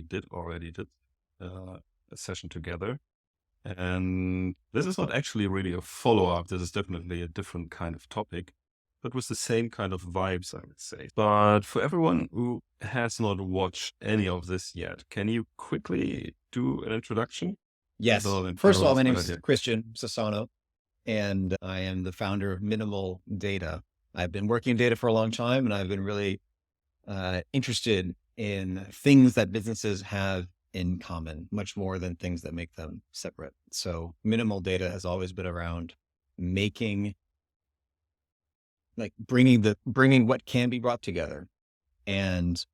we already did a session together. And this is not actually really a follow-up. This is definitely a different kind of topic, but with the same kind of vibes, I would say. But for everyone who has not watched any of this yet, can you quickly do an introduction? Yes. So First of all, my name is Christian Sassano, and I am the founder of Minimal Data. I've been working in data for a long time, and I've been really interested in things that businesses have in common, much more than things that make them separate. So minimal data has always been around bringing what can be brought together. And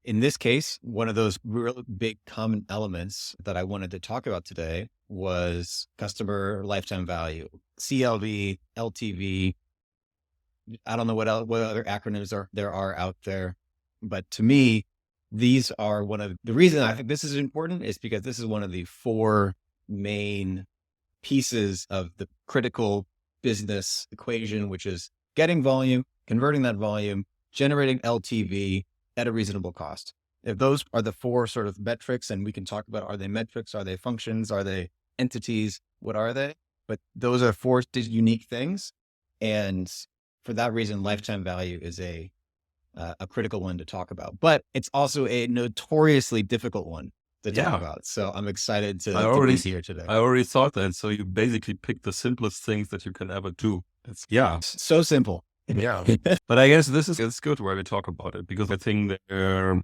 in this case, one of those real big common elements that I wanted to talk about today was customer lifetime value, CLV, LTV. I don't know what other acronyms there are out there, but to me, these are the reason I think this is important is because this is one of the 4 main pieces of the critical business equation, which is getting volume, converting that volume, generating LTV at a reasonable cost. If those are the 4 sort of metrics, and we can talk about, are they metrics? Are they functions? Are they entities? What are they? But those are 4 unique things. And for that reason, lifetime value is a critical one to talk about, but it's also a notoriously difficult one to talk about. So I'm excited to be here today. I already thought that. So you basically picked the simplest things that you can ever do. It's so simple. Yeah. But I guess it's good where we talk about it, because I think there are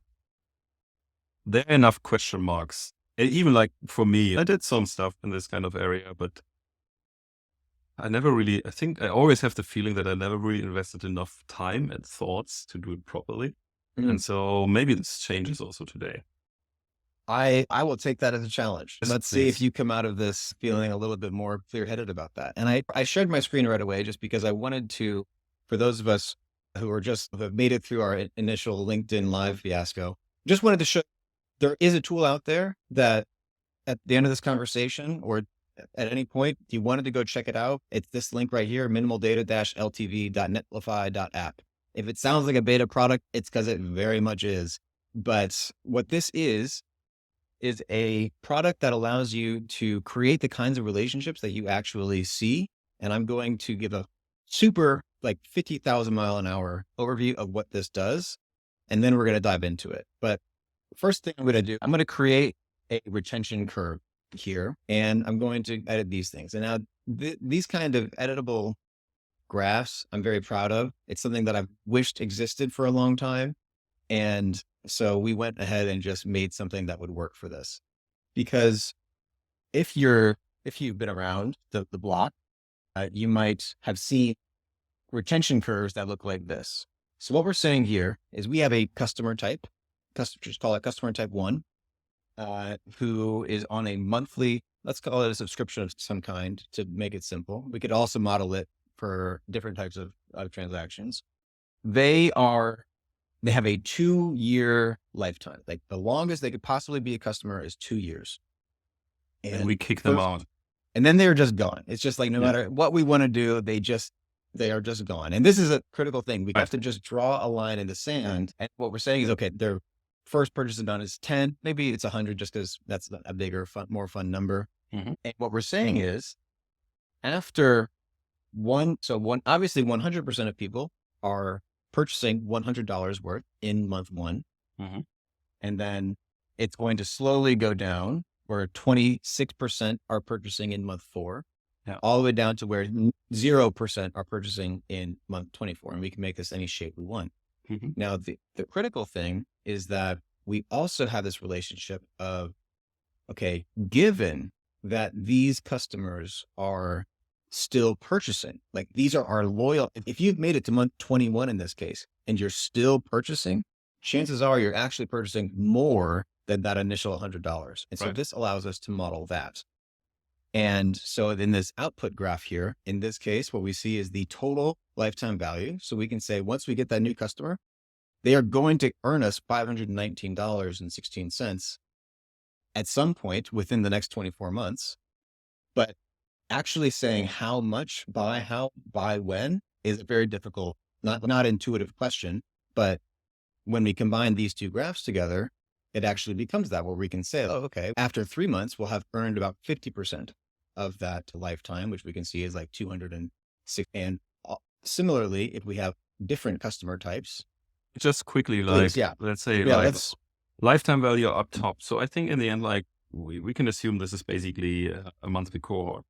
enough question marks. And even like for me, I did some stuff in this kind of area, but I think I always have the feeling that I never really invested enough time and thoughts to do it properly. And so maybe this changes also today. I will take that as a challenge. Let's see if you come out of this feeling a little bit more clear-headed about that. And I shared my screen right away just because I wanted to, for those of us who have made it through our initial LinkedIn Live fiasco, just wanted to show there is a tool out there that at the end of this conversation, or at any point, if you wanted to go check it out, it's this link right here, minimaldata-ltv.netlify.app. If it sounds like a beta product, it's because it very much is. But what this is a product that allows you to create the kinds of relationships that you actually see. And I'm going to give a super 50,000 mile an hour overview of what this does. And then we're going to dive into it. But first thing I'm going to do, I'm going to create a retention curve here, and I'm going to edit these things. And now these kind of editable graphs, I'm very proud of. It's something that I've wished existed for a long time. And so we went ahead and just made something that would work for this. Because if you've been around the block, you might have seen retention curves that look like this. So what we're saying here is we have a customer type, just call it customer type 1, who is on a monthly, let's call it a subscription of some kind to make it simple. We could also model it for different types of transactions. They have a 2-year lifetime. Like the longest they could possibly be a customer is 2 years. And we kick them out. And then they're just gone. It's just like, no matter what we want to do, they are just gone. And this is a critical thing. We have to just draw a line in the sand. And what we're saying is, okay, their first purchase done is 10, maybe it's 100 just because that's a bigger, more fun number. Mm-hmm. And what we're saying is after obviously 100% of people are purchasing $100 worth in month 1. Mm-hmm. And then it's going to slowly go down where 26% are purchasing in month 4, all the way down to where 0% are purchasing in month 24. And we can make this any shape we want. Mm-hmm. Now, the critical thing is that we also have this relationship of, okay, given that these customers are still purchasing, like these are our loyal, if you've made it to month 21 in this case, and you're still purchasing, chances are you're actually purchasing more than that initial $100. And so this allows us to model that. And so in this output graph here, in this case, what we see is the total lifetime value. So we can say, once we get that new customer, they are going to earn us $519.16 at some point within the next 24 months. But actually saying how much, by when is a very difficult, not intuitive question. But when we combine these two graphs together, it actually becomes that where we can say, oh, okay, after 3 months, we'll have earned about 50% of that lifetime, which we can see is like 206. And similarly, if we have different customer types, Just quickly, please, like, yeah, let's say, yeah, like let's, lifetime value up top. So I think in the end, like we can assume this is basically a monthly cohort.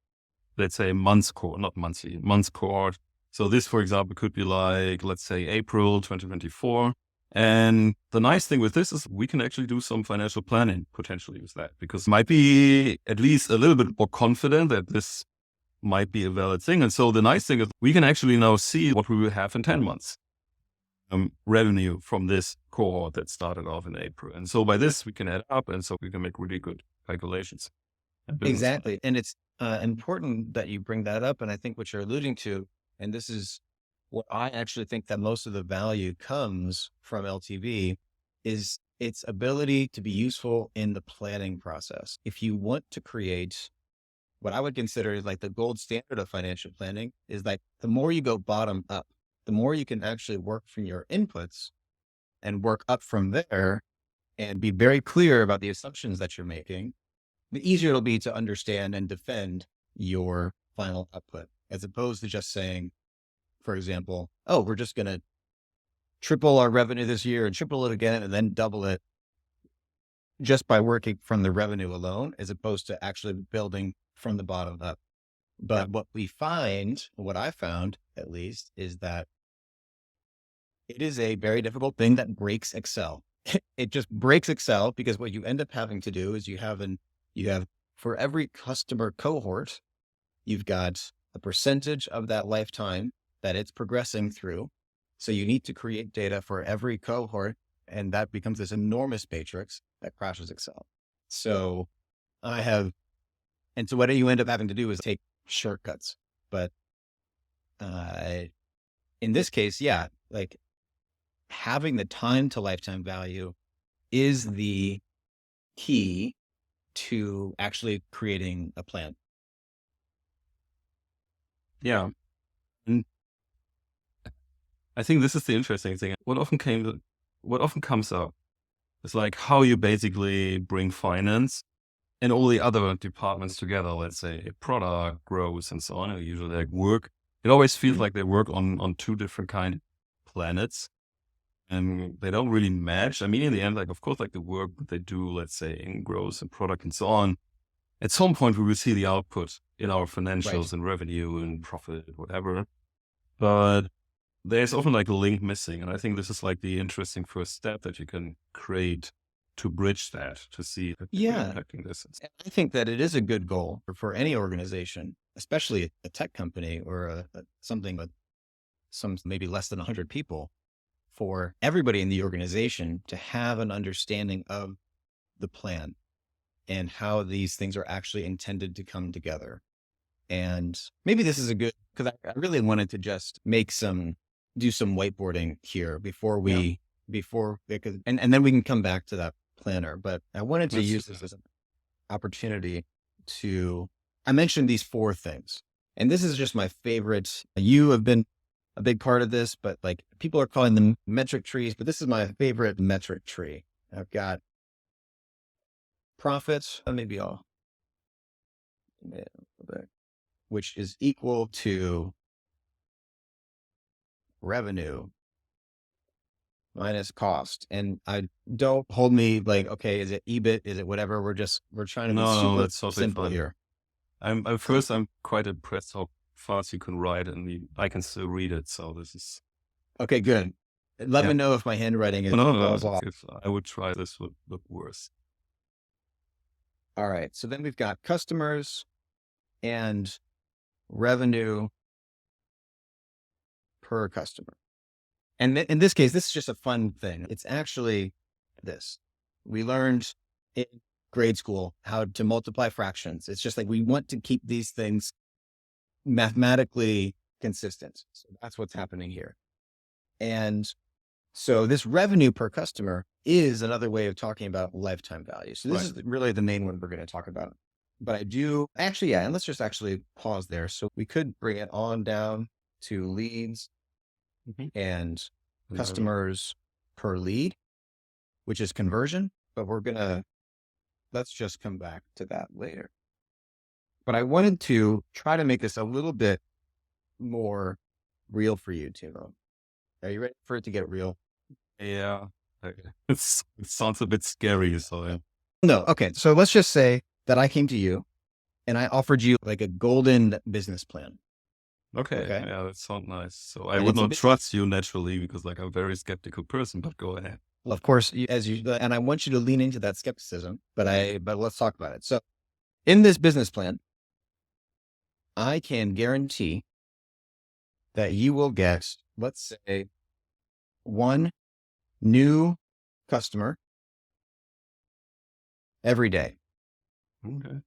Let's say months cohort, not monthly, months cohort. So this, for example, could be like, let's say April 2024. And the nice thing with this is we can actually do some financial planning potentially with that, because might be at least a little bit more confident that this might be a valid thing. And so the nice thing is we can actually now see what we will have in 10 months revenue from this cohort that started off in April. And so by this we can add up, and so we can make really good calculations. And business plan. exactly. And it's important that you bring that up. And I think what you're alluding to, and this is what I actually think that most of the value comes from LTV, is its ability to be useful in the planning process. If you want to create what I would consider like the gold standard of financial planning, is like the more you go bottom up, the more you can actually work from your inputs and work up from there and be very clear about the assumptions that you're making, the easier it'll be to understand and defend your final output, as opposed to just saying, for example, oh, we're just going to triple our revenue this year and triple it again and then double it just by working from the revenue alone, as opposed to actually building from the bottom up. But what we find, what I found at least, is that it is a very difficult thing that breaks Excel. It just breaks Excel, because what you end up having to do is you have for every customer cohort, you've got a percentage of that lifetime that it's progressing through. So you need to create data for every cohort, and that becomes this enormous matrix that crashes Excel. So and so what you end up having to do is take shortcuts. But in this case, yeah, like having the time to lifetime value is the key to actually creating a plan. Yeah. And I think this is the interesting thing. What often comes up is like how you basically bring finance and all the other departments together. Let's say product, growth, and so on. Usually like work. It always feels like they work on two different kind of planets, and they don't really match. I mean, in the end, like of course, like the work that they do, let's say in growth and product and so on, at some point we will see the output in our financials and revenue and profit, whatever. But there's often like a link missing. And I think this is like the interesting first step that you can create to bridge that, to see that you're impacting this. I think that it is a good goal for any organization, especially a tech company or something with some maybe less than 100 people, for everybody in the organization to have an understanding of the plan and how these things are actually intended to come together. And maybe this is a good, because I really wanted to just do some whiteboarding here before and then we can come back to that planner. But I wanted to use this as an opportunity I mentioned these 4 things, and this is just my favorite. You have been a big part of this, but like people are calling them metric trees, but this is my favorite metric tree. I've got profits, which is equal to revenue minus cost. And I don't hold me like, okay, is it EBIT? Is it whatever? We're trying to be super that's totally simple fine. here. I'm quite impressed how fast you can write, and I can still read it. So this is okay. Good. Let me know if my handwriting is falls off. If I would try, this would look worse. All right. So then we've got customers and revenue per customer. And in this case, this is just a fun thing. It's actually this. We learned in grade school how to multiply fractions. It's just like we want to keep these things mathematically consistent. So that's what's happening here. And so this revenue per customer is another way of talking about lifetime value. So this is really the main one we're going to talk about. But I do actually, and let's just actually pause there. So we could bring it on down to leads and customers per lead, which is conversion. but let's just come back to that later. But I wanted to try to make this a little bit more real for you, Timo. Are you ready for it to get real? Yeah. Okay. It sounds a bit scary. So yeah. No. Okay. So let's just say that I came to you and I offered you like a golden business plan. Okay. Okay. Yeah, that sounds nice. So I And would it's a not bit, trust you naturally because like I'm a very skeptical person, but go ahead. well, of course, and I want you to lean into that skepticism, but let's talk about it. So in this business plan, I can guarantee that you will get, let's say, one new customer every day. Okay.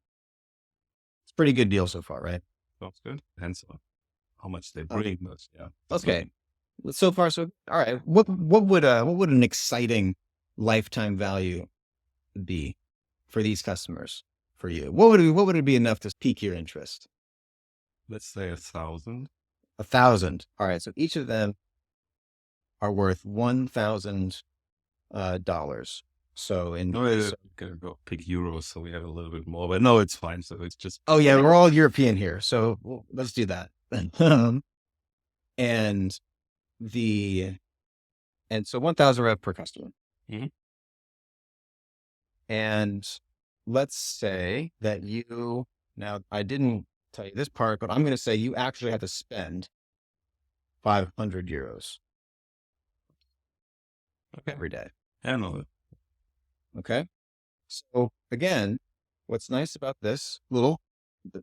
It's a pretty good deal so far, right? Sounds good. Hence how much they bring, but yeah. Okay. So far, so all right. What would an exciting lifetime value be for these customers for you? What would it be enough to pique your interest? Let's say 1,000. 1,000. All right. So each of them are worth $1,000. So No, I'm gonna go pick euros, so we have a little bit more. But no, it's fine. So it's just. oh yeah, we're all European here, so let's do that. and so 1,000 rev per customer. Mhm. And let's say that now I didn't tell you this part, but I'm going to say you actually have to spend 500 euros every day. I know. Okay. So again, what's nice about this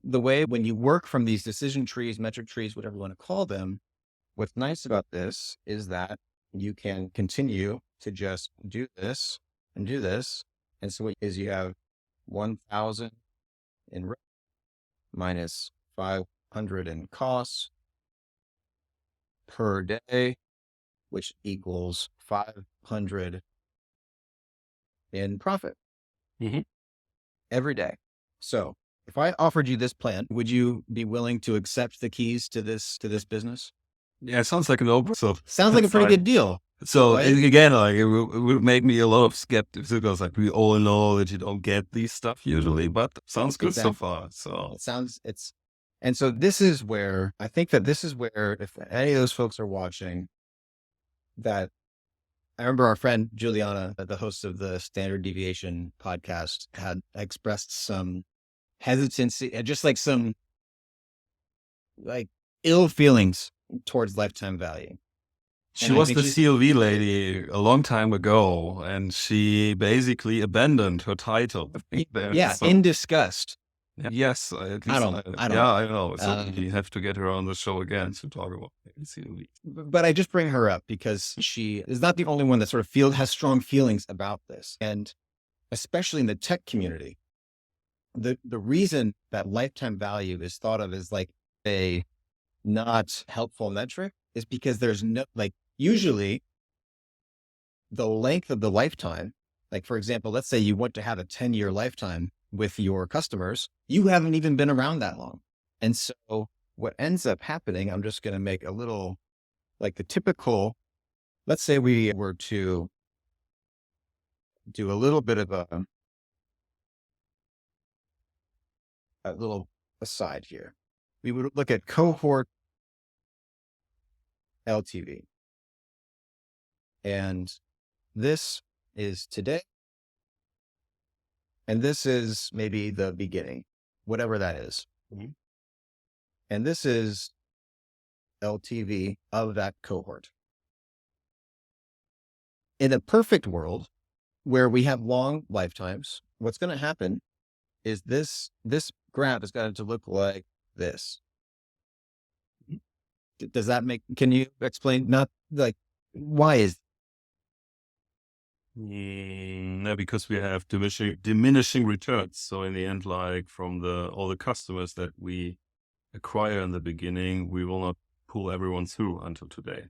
the way when you work from these decision trees, metric trees, whatever you want to call them, what's nice about this is that you can continue to just do this and do this. And so what is you have 1,000 in minus 500 in costs per day, which equals 500 in profit every day. So if I offered you this plan, would you be willing to accept the keys to this business? Yeah, it sounds like an open. So sounds like a pretty good deal. So right? again, like it would make me a lot of skeptics because like we all know that you don't get these stuff usually, but sounds good so far. So and so this is where I think that this is where if any of those folks are watching, that I remember our friend Juliana, the host of the Standard Deviation podcast, had expressed some hesitancy and just like some like ill feelings towards lifetime value. She was the CLV lady a long time ago, and she basically abandoned her title. Yeah, in disgust. Yes, at least I know. So we have to get her on the show again to talk about CLV. But I just bring her up because she is not the only one that sort of has strong feelings about this, and especially in the tech community, the reason that lifetime value is thought of as like a not helpful metric is because there's no, like, usually the length of the lifetime, like for example, let's say you want to have a 10-year lifetime with your customers, you haven't even been around that long. And so what ends up happening, I'm just going to make a little, like the typical, let's say we were to do a little bit of a little aside here. We would look at cohort LTV. And this is today. And this is maybe the beginning, whatever that is. And this is LTV of that cohort. In a perfect world where we have long lifetimes, what's going to happen is this graph is going to look like this. Does that can you explain, not like, why is? No, because we have diminishing returns. So in the end, like from all the customers that we acquire in the beginning, we will not pull everyone through until today.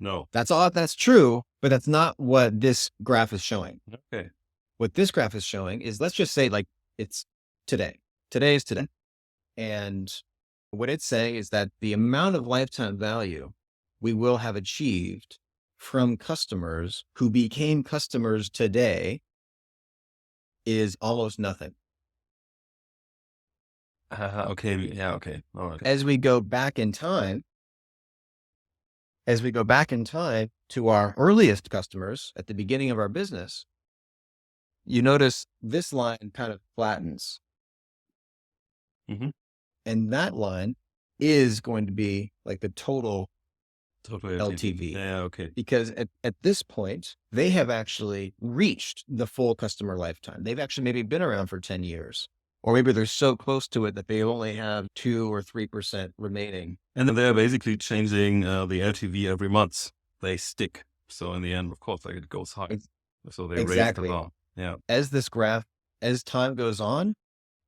No. That's true, but that's not what this graph is showing. Okay. What this graph is showing is, let's just say like it's today. Today is today. And what it's saying is that the amount of lifetime value we will have achieved from customers who became customers today is almost nothing. Okay. Yeah. Okay. All right. As we go back in time, to our earliest customers at the beginning of our business, you notice this line kind of flattens. Mm-hmm. And that line is going to be like the total Totally LTV. Yeah. Okay. Because at this point, they have actually reached the full customer lifetime. They've actually maybe been around for 10 years, or maybe they're so close to it that they only have 2 or 3% remaining. And then they're basically changing the LTV every month. They stick. So in the end, of course, like it goes high. So they raise the bar. Yeah. As this graph, as time goes on,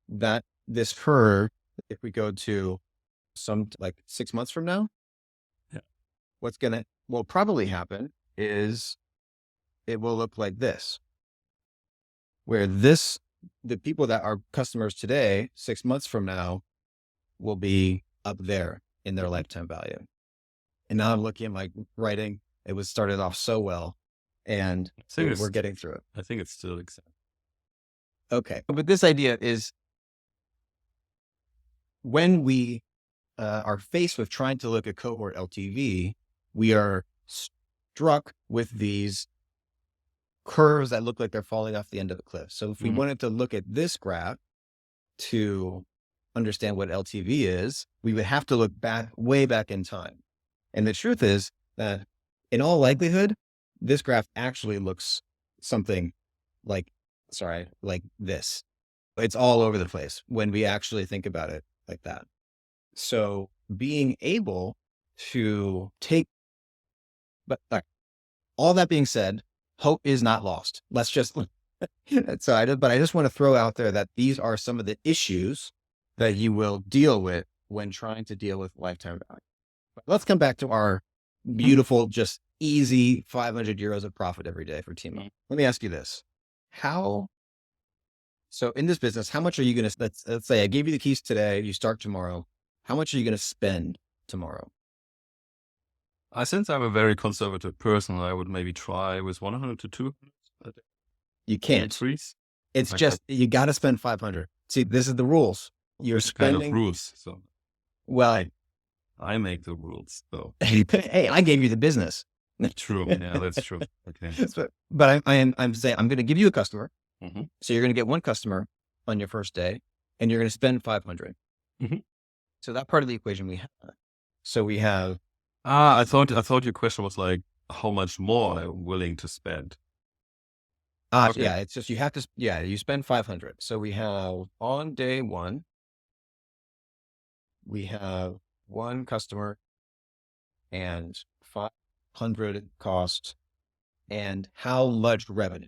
that this curve, if we go to some like 6 months from now, yeah, will probably happen is it will look like this, where the people that are customers today, 6 months from now, will be up there in their lifetime value. And now I'm looking at my writing. It was started off so well, and we're getting through it. I think it's still exact. Okay. But this idea is when we are faced with trying to look at cohort LTV, we are struck with these curves that look like they're falling off the end of the cliff. So if we wanted to look at this graph to understand what LTV is, we would have to look way back in time. And the truth is that in all likelihood, this graph actually looks something like this. It's all over the place when we actually think about it like that. So being able to but all that being said, hope is not lost. Let's just, but I just want to throw out there that these are some of the issues that you will deal with when trying to deal with lifetime value. But let's come back to our beautiful, just easy 500 euros of profit every day for Timo. Let me ask you this. So in this business, how much are you going to, let's say I gave you the keys today, you start tomorrow. How much are you going to spend tomorrow? Since I'm a very conservative person, I would maybe try with 100 to 200. You can't. Increase. It's just, you got to spend 500. See, this is the rules. You're spending kind of rules. So well, I make the rules. So hey, I gave you the business. True. Yeah, that's true. Okay. But I'm saying I'm going to give you a customer. So you're going to get one customer on your first day, and you're going to spend 500. So that part of the equation we have. So we have. I thought your question was like how much more I'm willing to spend. Okay. Yeah, it's just you have to. Yeah, you spend 500. So we have on day one, we have one customer and 500 cost, and how much revenue?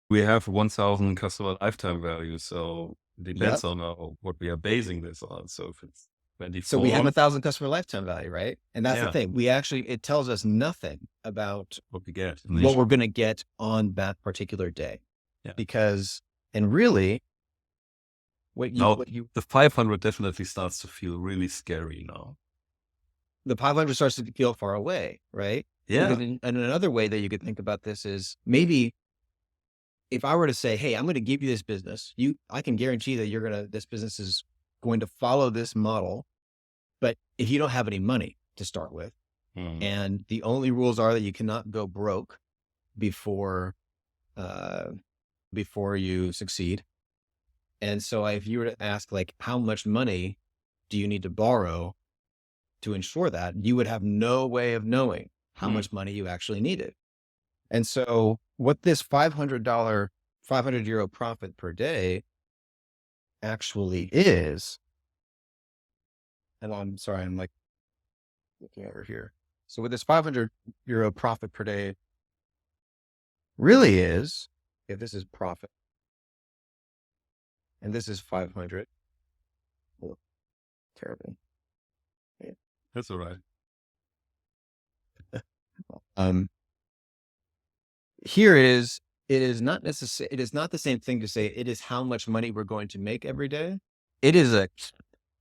We have 1,000 customer lifetime value, so it depends on what we are basing this on. So if it's 24, so we have 1,000 customer lifetime value, right? And that's the thing. It tells us nothing about what we get, what we're going to get on that particular day, because really, the 500 definitely starts to feel really scary now. The 500 starts to feel far away, right? Yeah. And another way that you could think about this is maybe if I were to say, hey, I'm going to give you this business, I can guarantee that this business is going to follow this model. But if you don't have any money to start with, and the only rules are that you cannot go broke before you succeed. And so if you were to ask like, how much money do you need to borrow to ensure that, you would have no way of knowing how much money you actually needed. And so what this $500 profit per day actually is, and I'm sorry, I'm like looking over here. So what this €500 profit per day really is, if this is profit, and this is 500, terrible. That's all right. Here it is not necessary. It is not the same thing to say it is how much money we're going to make every day. It is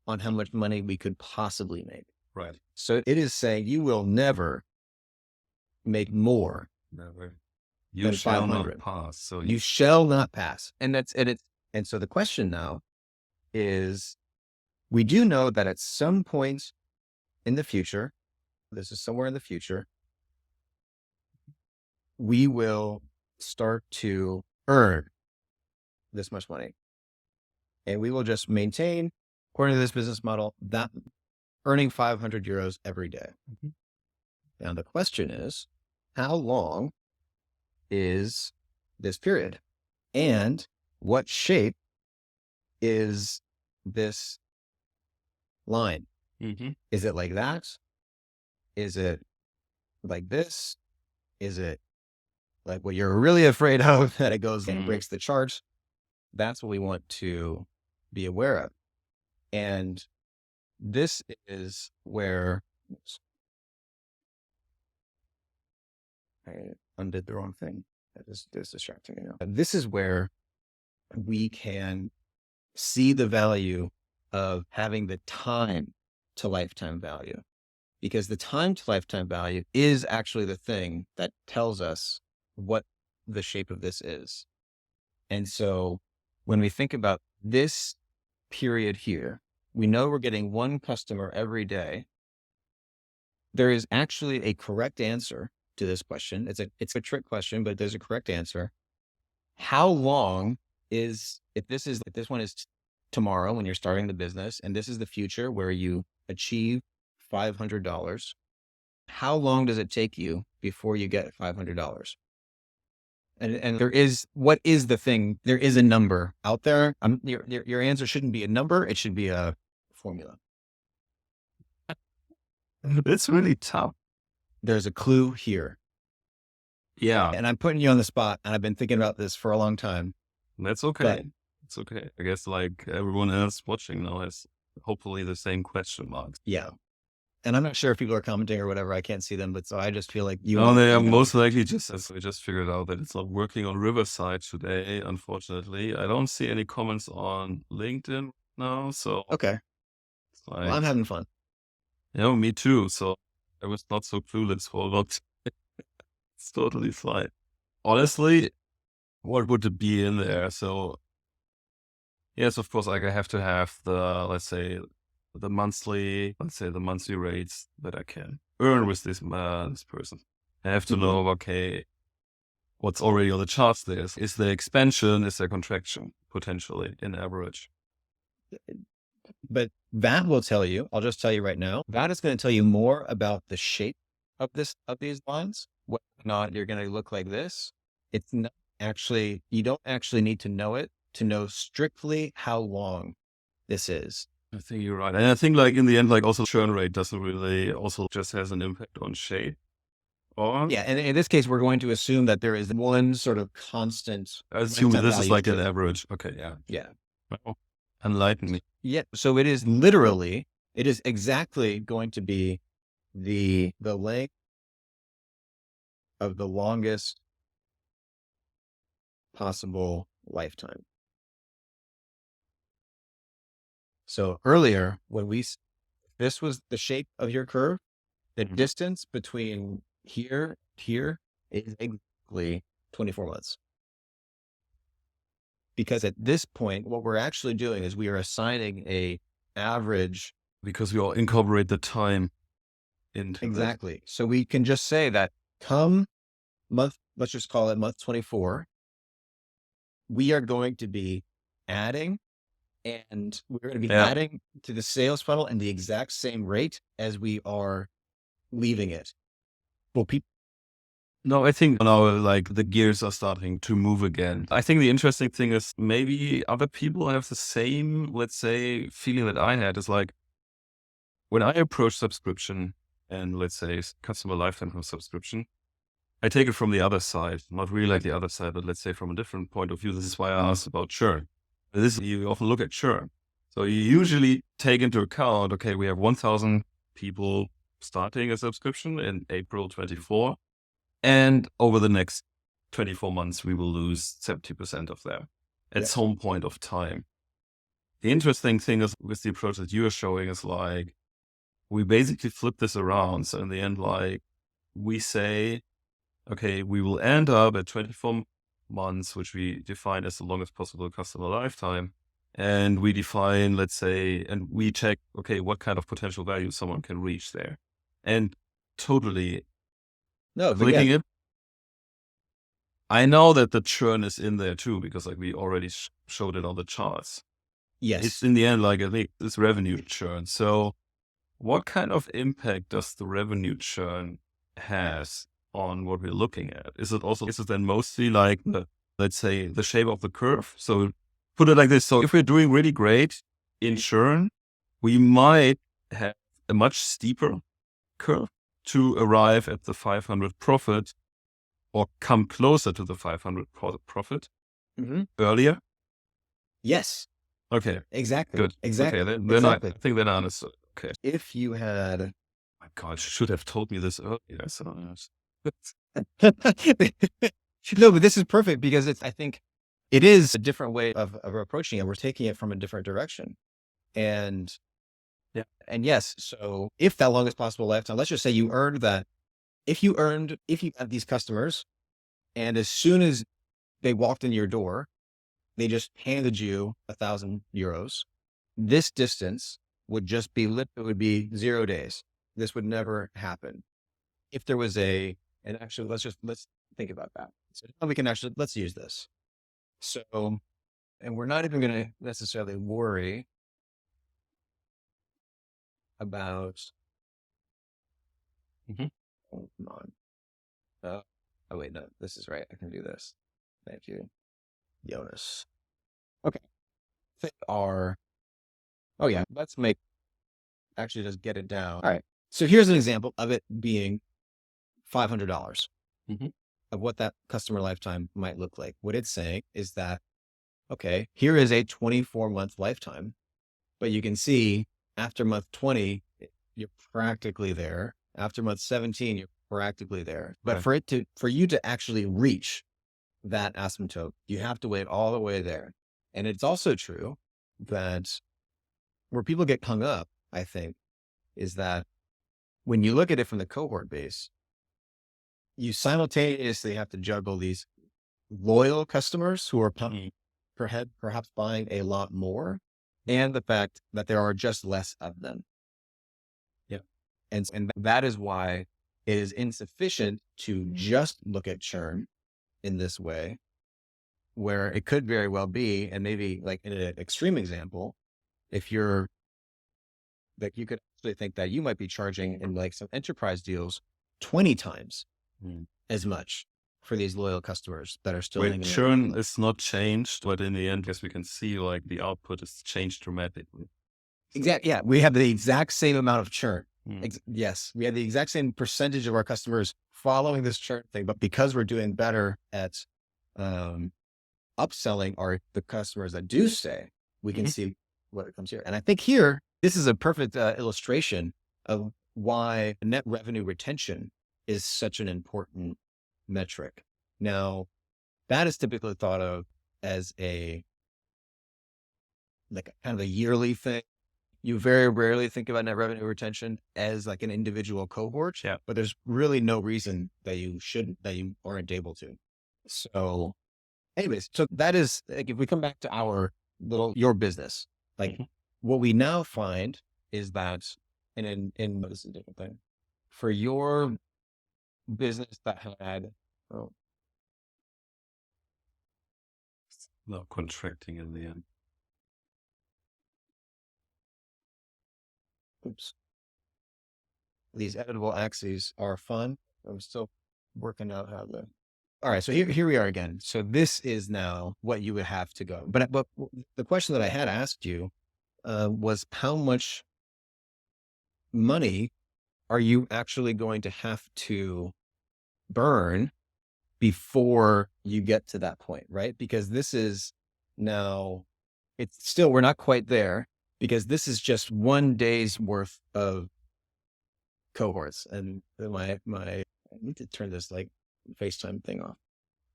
on how much money we could possibly make. Right. So it is saying you will never make more Never. You than shall not 500. pass. So You shall not pass. And so the question now is, we do know that at some point in the future, this is somewhere in the future, we will start to earn this much money. And we will just maintain, according to this business model, that earning 500 euros every day. Now, the question is, how long is this period? And what shape is this line? Is it like that? Is it like this? Is it like what you're really afraid of, that it goes and breaks the charts? That's what we want to be aware of. And this is where I undid the wrong thing. That is distracting me now. This is where we can see the value of having the time to lifetime value, because the time to lifetime value is actually the thing that tells us what the shape of this is. And so when we think about this period here, we know we're getting one customer every day. There is actually a correct answer to this question. It's a trick question, but there's a correct answer. How long is, if this one is tomorrow when you're starting the business, and this is the future where you achieve $500, how long does it take you before you get $500? And there is, what is the thing? There is a number out there. Your answer shouldn't be a number. It should be a formula. It's really tough. There's a clue here. Yeah. And I'm putting you on the spot, and I've been thinking about this for a long time. That's okay. But it's okay. I guess like everyone else watching now has hopefully the same question marks. Yeah. And I'm not sure if people are commenting or whatever. I can't see them, but so I just feel like they are most likely just, as we just figured out, that it's not working on Riverside today, unfortunately. I don't see any comments on LinkedIn now, so. Okay. Like, well, I'm having fun. Yeah, me too. So I was not so clueless for a lot. It's totally fine. Honestly, what would it be in there? So yes, of course, like I have to have the, let's say the monthly rates that I can earn with this person. I have to know, okay, what's already on the charts there. Is there expansion? Is there contraction potentially in average? But that will tell you, I'll just tell you right now, that is going to tell you more about the shape of these lines, whether or not you're going to look like this. It's not actually, you don't actually need to know it to know strictly how long this is. I think you're right. And I think like in the end, like also churn rate doesn't really, also just has an impact on shape. Or yeah. And in this case, we're going to assume that there is one sort of constant. I assume this is like an average. Okay. Yeah. Yeah. Well, enlighten me. Yeah. So it is literally, it is exactly going to be the length of the longest possible lifetime. So earlier, when this was the shape of your curve, the distance between here is exactly 24 months. Because at this point, what we're actually doing is we are assigning a average. Because we all incorporate the time into exactly. That. So we can just say that come month, let's just call it month 24, we are going to be adding, and we're going to be adding to the sales funnel in the exact same rate as we are leaving it. Well, no, I think now like the gears are starting to move again. I think the interesting thing is maybe other people have the same, let's say, feeling that I had. Is like when I approach subscription and let's say customer lifetime from subscription, I take it from the other side, not really like the other side, but let's say from a different point of view. This is why I asked about churn. You often look at churn. So you usually take into account, okay, we have 1,000 people starting a subscription in April 24. And over the next 24 months, we will lose 70% of them at some point of time. The interesting thing is with the approach that you are showing is like, we basically flip this around. So in the end, like we say, okay, we will end up at 24 months, which we define as the longest possible customer lifetime. And we define, let's say, and we check, okay, what kind of potential value someone can reach there. And totally clicking it. I know that the churn is in there too, because like we already showed it on the charts. Yes. It's in the end, like I think it's revenue churn. So what kind of impact does the revenue churn has on what we're looking at? Is it then mostly like let's say the shape of the curve? So put it like this. So if we're doing really great in churn, we might have a much steeper curve to arrive at the 500 profit or come closer to the 500 profit earlier. Yes. Okay. Exactly. Good. Exactly. Okay. Then exactly. I think then I understood. Okay. If you had, oh my God, you should have told me this earlier. So no, but this is perfect because I think it is a different way of approaching it. We're taking it from a different direction. And yeah. And yes, so if that longest possible lifetime, let's just say you earned that, if you had these customers and as soon as they walked in your door, they just handed you 1,000 euros, this distance would just be it would be 0 days. This would never happen. If there was and actually, let's think about that. So now we can let's use this. So, and we're not even going to necessarily worry about, oh, come on. Oh wait, no, this is right. I can do this. Thank you, Jonas. Okay. Oh yeah, let's actually just get it down. All right. So here's an example of it being $500 of what that customer lifetime might look like. What it's saying is that, okay, here is a 24-month lifetime, but you can see after month 20, you're practically there. After month 17, you're practically there. But for you to actually reach that asymptote, you have to wait all the way there. And it's also true that where people get hung up, I think, is that when you look at it from the cohort base, you simultaneously have to juggle these loyal customers who are perhaps buying a lot more, and the fact that there are just less of them. Yeah. And that is why it is insufficient to just look at churn in this way, where it could very well be, and maybe like in an extreme example, if you're like, you could actually think that you might be charging in like some enterprise deals 20 times as much for these loyal customers that are still hanging churn is not changed, but in the end, yes, we can see like the output is changed dramatically. Exactly. Yeah. We have the exact same amount of churn. Yes. We have the exact same percentage of our customers following this churn thing, but because we're doing better at upselling the customers that do stay, we can see what comes here. And I think here, this is a perfect illustration of why net revenue retention is such an important metric. Now, that is typically thought of as kind of a yearly thing. You very rarely think about net revenue retention as like an individual cohort, but there's really no reason that you aren't able to. So anyways, so that is, like, if we come back to your business, like what we now find is that, and this is a different thing for your business that had, no contracting in the end. Oops. These editable axes are fun. I'm still working out how to. All right. So here we are again. So this is now what you would have to go. But the question that I had asked you was, how much money are you actually going to have to burn before you get to that point, right? Because this is now, we're not quite there, because this is just 1 day's worth of cohorts. And I need to turn this like FaceTime thing off.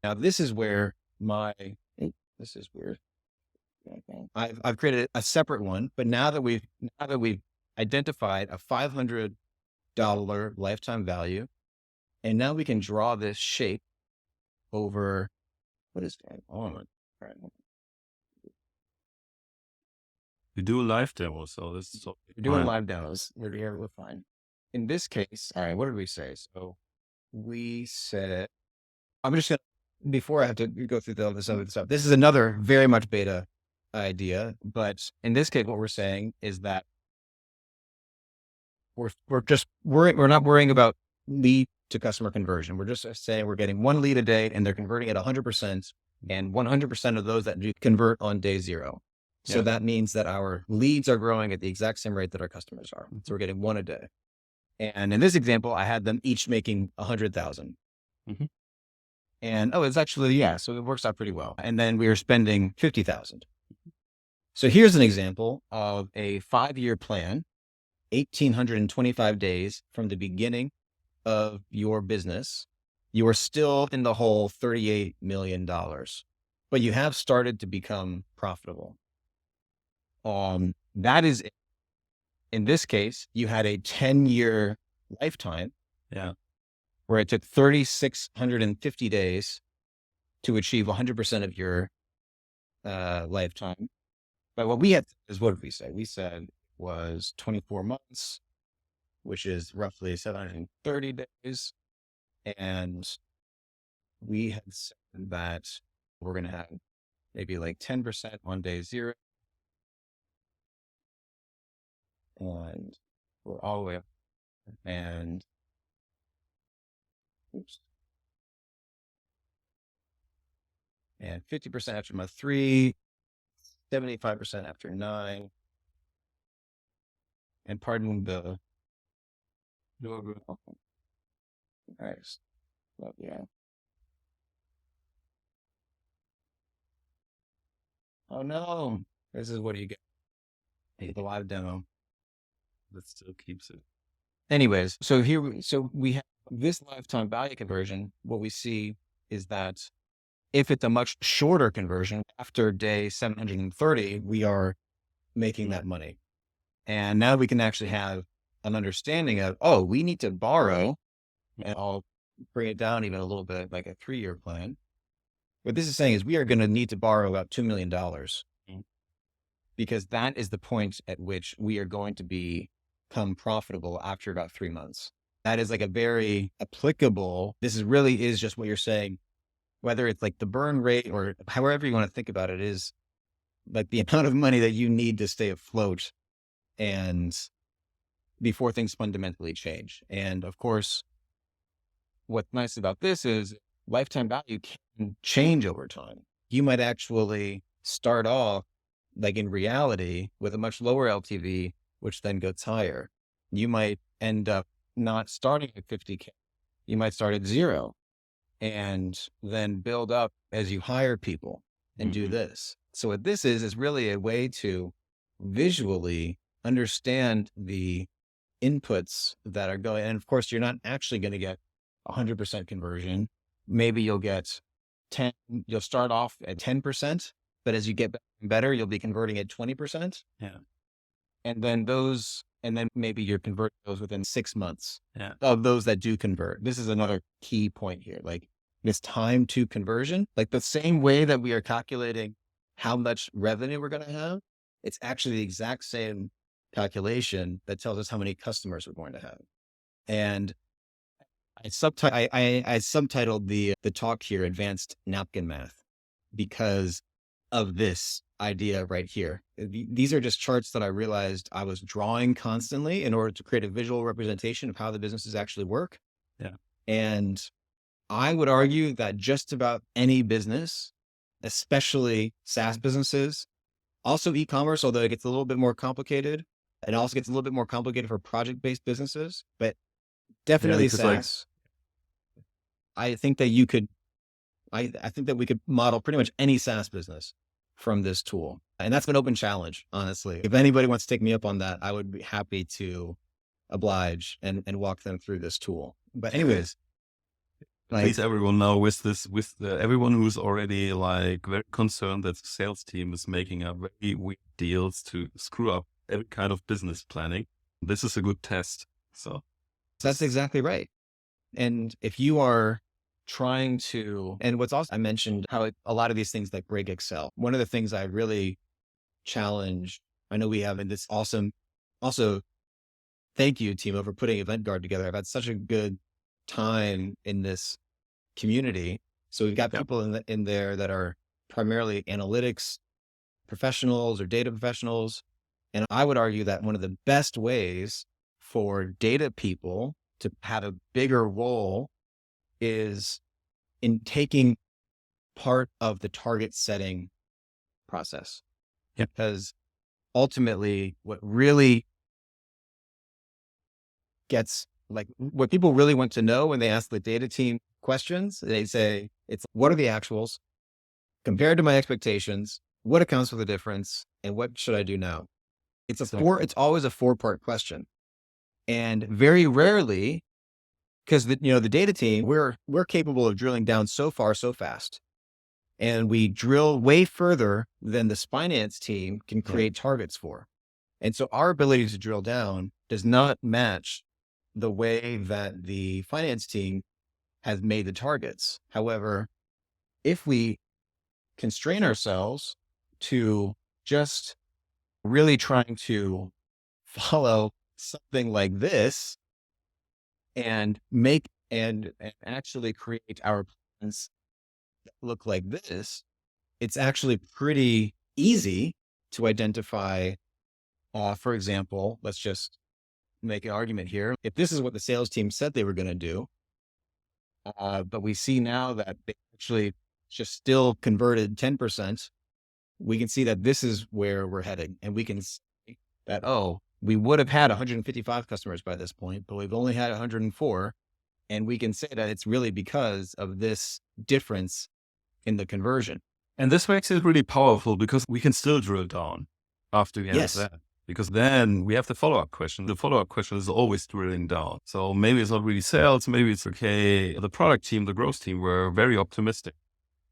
Now, this is where this is weird. I've created a separate one, but now that we've identified a $500 lifetime value. And now we can draw this shape over what is going on. All right. We do a live demo, so this is all We're doing fine. live demos. We're here. We're fine. In this case, all right, what did we say? So we said, I'm just going to, before I have to go through all this other stuff, this is another very much beta idea. But in this case, what we're saying is that we're not worrying about lead to customer conversion. We're just saying we're getting one lead a day and they're converting at 100%, and 100% of those that do convert on day zero. So that means that our leads are growing at the exact same rate that our customers are. So we're getting one a day. And in this example, I had them each making 100,000. And it's actually, so it works out pretty well. And then we are spending 50,000. So here's an example of a 5-year plan, 1,825 days from the beginning of your business. You are still in the hole $38 million, but you have started to become profitable. That is, in this case, you had a 10-year lifetime. Where it took 3,650 days to achieve 100% of your lifetime. But what we had is, what did we say? We said it was 24 months, which is roughly 730 days. And we had said that we're going to have maybe like 10% on day zero. And we're all the way up. And and 50% after month 3, 75% after 9. And pardon the nice. Love, oh no, this is what you get. The live demo. That still keeps it. Anyways, so we have this lifetime value conversion. What we see is that if it's a much shorter conversion, after day 730, we are making that money. And now we can actually have an understanding of, we need to borrow, and I'll bring it down even a little bit, like a 3-year plan. What this is saying is we are going to need to borrow about $2 million because that is the point at which we are going to become profitable after about 3 months. That is like a very applicable, really is just what you're saying, whether it's like the burn rate or however you want to think about it, is like the amount of money that you need to stay afloat and before things fundamentally change. And of course, what's nice about this is lifetime value can change over time. You might actually start off like in reality with a much lower LTV, which then goes higher. You might end up not starting at 50K. You might start at 0 and then build up as you hire people and do this. So what this is really a way to visually understand the inputs that are going. And of course, you're not actually going to get 100% conversion. Maybe you'll get you'll start off at 10%, but as you get better, you'll be converting at 20%. And then maybe you're converting those within 6 months of those that do convert. This is another key point here. Like this time to conversion, like the same way that we are calculating how much revenue we're going to have, it's actually the exact same calculation that tells us how many customers we're going to have. And I subtitled the talk here, Advanced Napkin Math, because of this idea right here. These are just charts that I realized I was drawing constantly in order to create a visual representation of how the businesses actually work. And I would argue that just about any business, especially SaaS businesses, also e-commerce, although it gets a little bit more complicated, it also gets a little bit more complicated for project-based businesses, but definitely SaaS. I think that I think that we could model pretty much any SaaS business from this tool. And that's an open challenge, honestly. If anybody wants to take me up on that, I would be happy to oblige and walk them through this tool. But anyways, please everyone now everyone who's already like very concerned that the sales team is making up very weird deals to screw up every kind of business planning. This is a good test. So that's exactly right. And if you are trying to, and what's also, I mentioned how a lot of these things like break Excel. One of the things I really challenge, I know we have in this awesome, also thank you, Timo, for putting Event Guard together. I've had such a good time in this community. So we've got people in there that are primarily analytics professionals or data professionals. And I would argue that one of the best ways for data people to have a bigger role is in taking part of the target setting process. Because ultimately what really gets like what people really want to know when they ask the data team questions, they say, it's what are the actuals compared to my expectations? What accounts for the difference? And what should I do now? It's it's always a 4-part question. And very rarely, because the data team, we're capable of drilling down so far, so fast. And we drill way further than the finance team can create targets for. And so our ability to drill down does not match the way that the finance team has made the targets. However, if we constrain ourselves to just really trying to follow something like this and make and actually create our plans that look like this, it's actually pretty easy to identify, for example, let's just make an argument here. If this is what the sales team said they were going to do, but we see now that they actually just still converted 10%, we can see that this is where we're heading. And we can see that, we would have had 155 customers by this point, but we've only had 104. And we can say that it's really because of this difference in the conversion. And this makes it really powerful because we can still drill down after we have that. Because then we have the follow-up question. The follow-up question is always drilling down. So maybe it's not really sales. Maybe it's okay. The product team, the growth team were very optimistic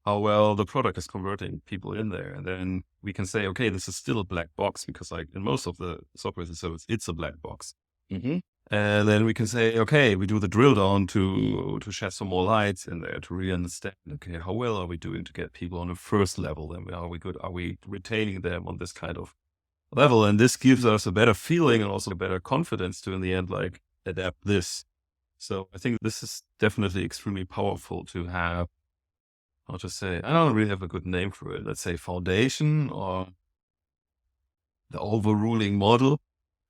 how well the product is converting people in there. And then we can say, okay, this is still a black box because like in most of the software as a service, it's a black box. Mm-hmm. And then we can say, okay, we do the drill down to shed some more lights in there to really understand, okay, how well are we doing to get people on the first level? Then are we good? Are we retaining them on this kind of level? And this gives us a better feeling and also a better confidence to, in the end, like adapt this. So I think this is definitely extremely powerful to have, how to say, I don't really have a good name for it. Let's say foundation or the overruling model.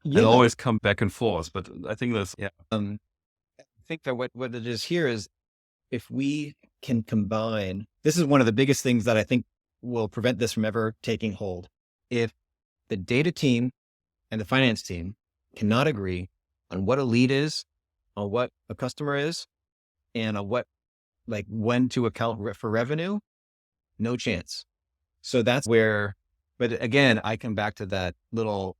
And always come back and forth. But I think that's, I think that what it is here is if we can combine, this is one of the biggest things that I think will prevent this from ever taking hold. If the data team and the finance team cannot agree on what a lead is, on what a customer is, and on what, like when to account for revenue, no chance. So that's where, but again, I come back to that little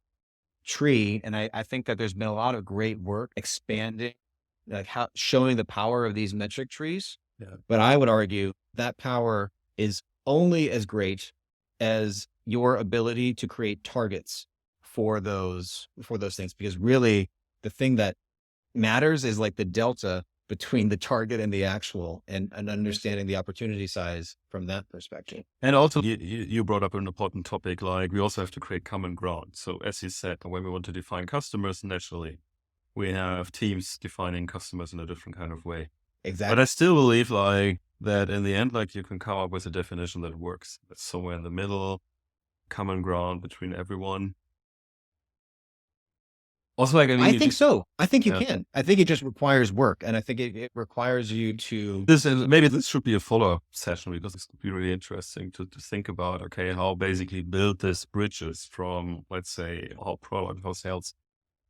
tree. And I think that there's been a lot of great work expanding, like showing the power of these metric trees. But I would argue that power is only as great as your ability to create targets for those things. Because really the thing that matters is like the delta between the target and the actual, and understanding the opportunity size from that perspective. And also you brought up an important topic, like we also have to create common ground. So as you said, when we want to define customers, naturally, we have teams defining customers in a different kind of way. Exactly. But I still believe like that in the end, like you can come up with a definition that works. That's somewhere in the middle, common ground between everyone. Also, like, I think so. I think you can. I think it just requires work, and I think it requires you to. Maybe this should be a follow-up session because this could be really interesting to think about. Okay, how basically build these bridges from, let's say, how product, how sales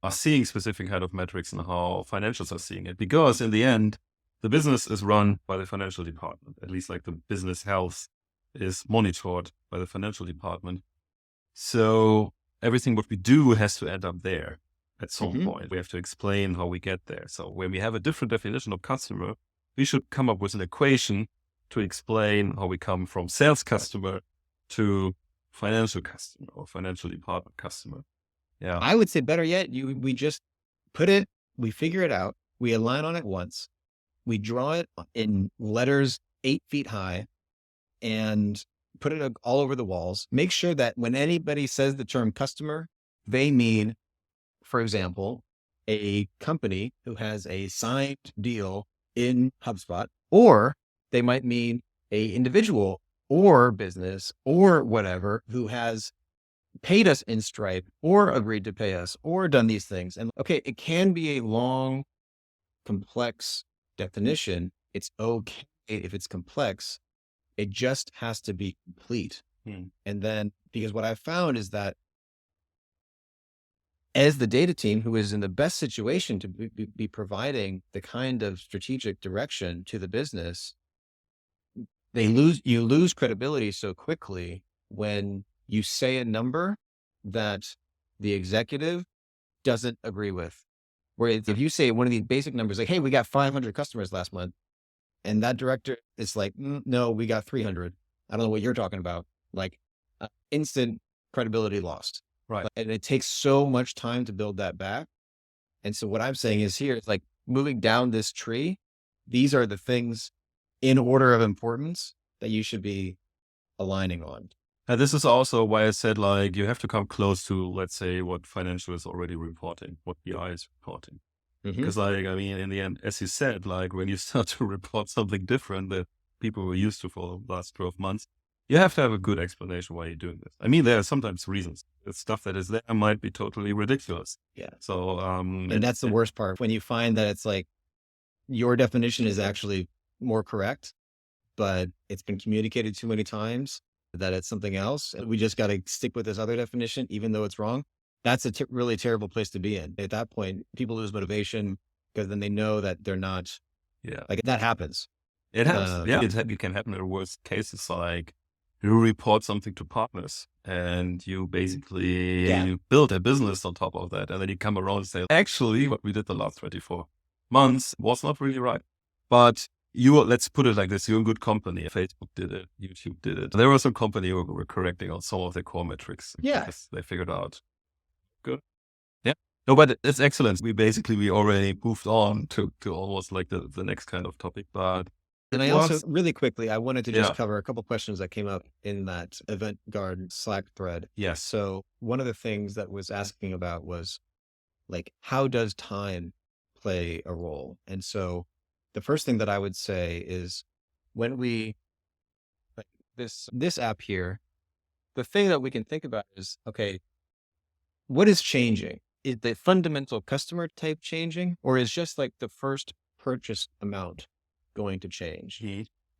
are seeing specific kind of metrics and how financials are seeing it. Because in the end, the business is run by the financial department. At least, like the business health is monitored by the financial department. So everything what we do has to end up there. At some point, we have to explain how we get there. So when we have a different definition of customer, we should come up with an equation to explain how we come from sales customer to financial customer or financial department customer. Yeah. I would say better yet, we just we figure it out. We align on it once. We draw it in letters 8 feet high and put it all over the walls. Make sure that when anybody says the term customer, they mean, for example, a company who has a signed deal in HubSpot, or they might mean a individual or business or whatever who has paid us in Stripe or agreed to pay us or done these things. And okay, it can be a long, complex definition. It's okay if it's complex. It just has to be complete. And then, because what I've found is that as the data team who is in the best situation to be providing the kind of strategic direction to the business, you lose credibility so quickly when you say a number that the executive doesn't agree with. Whereas if you say one of these basic numbers, like, hey, we got 500 customers last month, and that director is like, no, we got 300. I don't know what you're talking about. Like instant credibility lost. Right. And it takes so much time to build that back. And so what I'm saying is here, it's like moving down this tree. These are the things in order of importance that you should be aligning on. And this is also why I said, like, you have to come close to, let's say, what financial is already reporting, what BI is reporting. Because, like, I mean, in the end, as you said, like, when you start to report something different that people were used to for the last 12 months, you have to have a good explanation why you're doing this. I mean, there are sometimes reasons. The stuff that is there might be totally ridiculous. Yeah. So, and that's the worst part, when you find that it's like your definition is actually more correct, but it's been communicated too many times that it's something else. And we just got to stick with this other definition, even though it's wrong. That's a really terrible place to be in. At that point, people lose motivation because then they know that they're not. Yeah. Like that happens. It happens. Yeah. It can happen in the worst cases. Like you report something to partners and you basically build a business on top of that. And then you come around and say, actually, what we did the last 24 months was not really right. But let's put it like this, you're in good company. Facebook did it, YouTube did it. There was some company who were correcting on some of their core metrics. Yeah. They figured out. Good. Yeah. No, but it's excellent. We already moved on to almost like the next kind of topic. But and I also, really quickly, I wanted to just cover a couple of questions that came up in that Event Guard Slack thread. Yes. So one of the things that was asking about was like, how does time play a role? And so the first thing that I would say is when we, like this app here, the thing that we can think about is, okay, what is changing? Is the fundamental customer type changing, or is just like the first purchase amount going to change?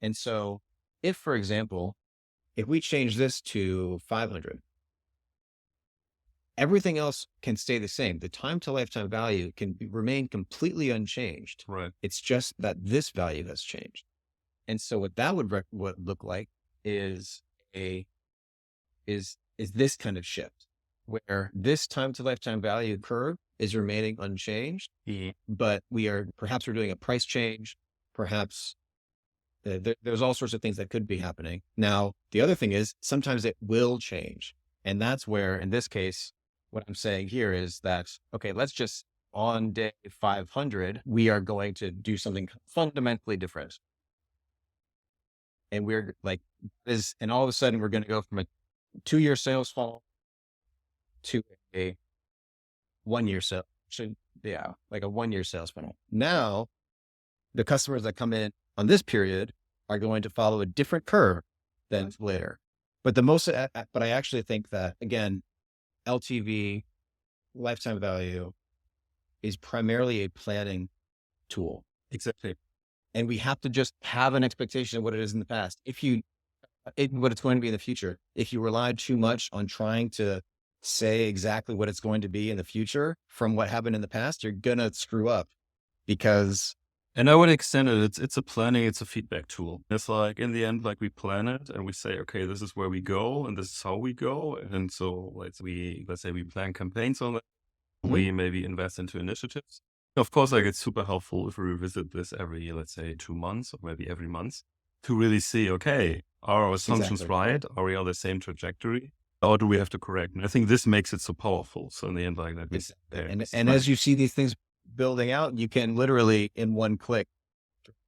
And so if, for example, if we change this to 500, everything else can stay the same. The time to lifetime value can remain completely unchanged. Right. It's just that this value has changed. And so what that would look like is this kind of shift where this time to lifetime value curve is remaining unchanged, but we're doing a price change. Perhaps there's all sorts of things that could be happening. Now, the other thing is sometimes it will change. And that's where, in this case, what I'm saying here is that, okay, let's just on day 500, we are going to do something fundamentally different. And we're like, and all of a sudden we're going to go from a 2-year sales funnel to a 1-year sale. Like a 1-year sales funnel. Now, the customers that come in on this period are going to follow a different curve than later. But I actually think that, again, LTV, lifetime value, is primarily a planning tool. Exactly. And we have to just have an expectation of what it is in the past. What it's going to be in the future. If you rely too much on trying to say exactly what it's going to be in the future from what happened in the past, you're going to screw up because. And I would extend it. It's a planning, it's a feedback tool. It's like in the end, like we plan it and we say, okay, this is where we go and this is how we go. And so let's say we plan campaigns on that. We maybe invest into initiatives. Of course, like it's super helpful if we revisit this every, let's say 2 months or maybe every month to really see, okay, are our assumptions right? Are we on the same trajectory? or do we have to correct? And I think this makes it so powerful. So in the end, like that, and as you see these things building out, you can literally in one click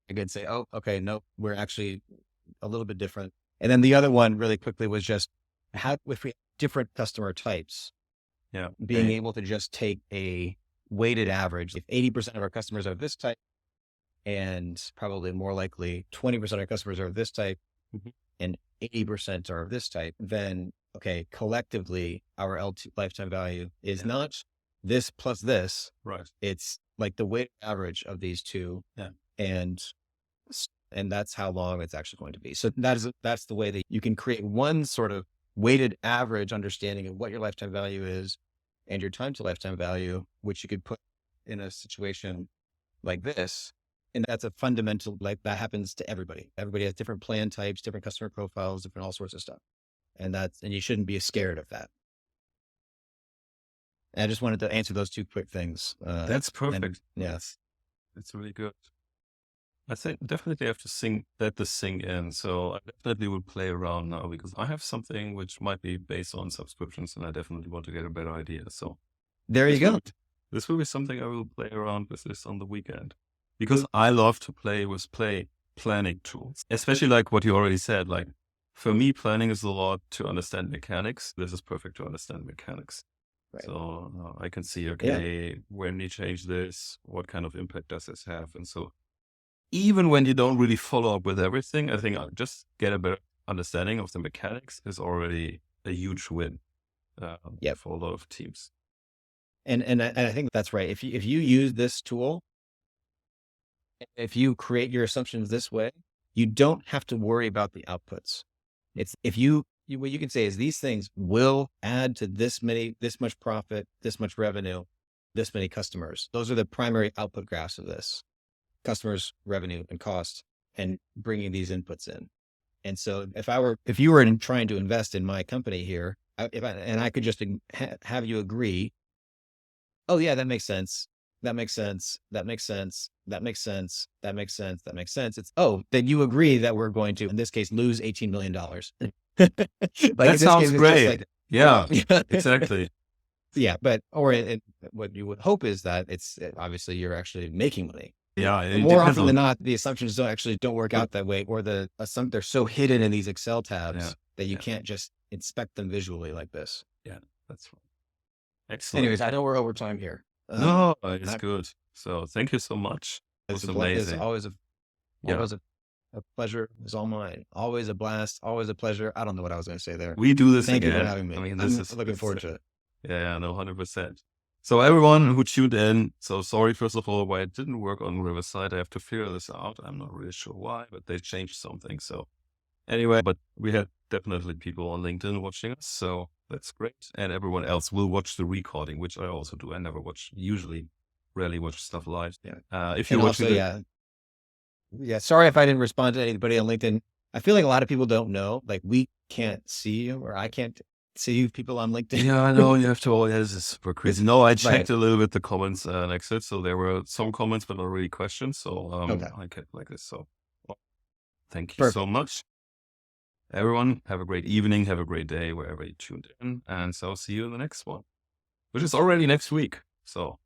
again say, oh, okay, nope, we're actually a little bit different. And then the other one really quickly was just how, if we have different customer types, being able to just take a weighted average. If 80% of our customers are this type, and probably more likely 20% of our customers are this type, and 80% are of this type, then okay, collectively our lifetime value is not this plus this, right? It's like the weighted average of these two, and that's how long it's actually going to be. So that's the way that you can create one sort of weighted average understanding of what your lifetime value is and your time to lifetime value, which you could put in a situation like this. And that's a fundamental, like that happens to everybody. Everybody has different plan types, different customer profiles, different all sorts of stuff. And you shouldn't be scared of that. And I just wanted to answer those two quick things. That's perfect. Yes. It's really good. I think definitely have to let this sink in. So I definitely will play around now because I have something which might be based on subscriptions and I definitely want to get a better idea. So there you go. This will be something I will play around with this on the weekend because I love to play with planning tools, especially like what you already said. Like for me, planning is a lot to understand mechanics. This is perfect to understand mechanics. Right. So I can see, okay, when you change this, what kind of impact does this have? And so even when you don't really follow up with everything, I think just get a better understanding of the mechanics is already a huge win for a lot of teams. And I think that's right. If you use this tool, if you create your assumptions this way, you don't have to worry about the outputs. It's what you can say is these things will add to this much profit, this much revenue, this many customers. Those are the primary output graphs of this: customers, revenue, and cost, and bringing these inputs in. And so if you were trying to invest in my company here, I could just have you agree, oh yeah, that makes sense. That makes sense. That makes sense. That makes sense. That makes sense. That makes sense. It's, oh, then you agree that we're going to, in this case, lose $18 million. That sounds great. Exactly. Yeah. But, what you would hope is that obviously you're actually making money. Yeah. More often than not, the assumptions don't work out that way, or they're so hidden in these Excel tabs that you can't just inspect them visually like this. Yeah, that's right. Excellent. Anyways, I know we're over time here. No, it's good. So thank you so much. It's amazing. It's always a pleasure. It's all mine. Always a blast. Always a pleasure. I don't know what I was going to say there. We do this Thank again. you for having me. I mean, I'm looking forward to it. Yeah, no, 100%. So everyone who tuned in, so sorry, first of all, why it didn't work on Riverside. I have to figure this out. I'm not really sure why, but they changed something. So anyway, but we had definitely people on LinkedIn watching us. So that's great. And everyone else will watch the recording, which I also do. I rarely watch stuff live. Yeah. If you watch it. Yeah. Sorry if I didn't respond to anybody on LinkedIn. I feel like a lot of people don't know, like we can't see you, or I can't see you people on LinkedIn. Yeah, I know. You have to, this is super crazy. No, I checked a little bit the comments next to it. So there were some comments, but not really questions. So I kept like this. So thank you so much. Everyone, have a great evening. Have a great day wherever you tuned in. And so see you in the next one, which is already next week. So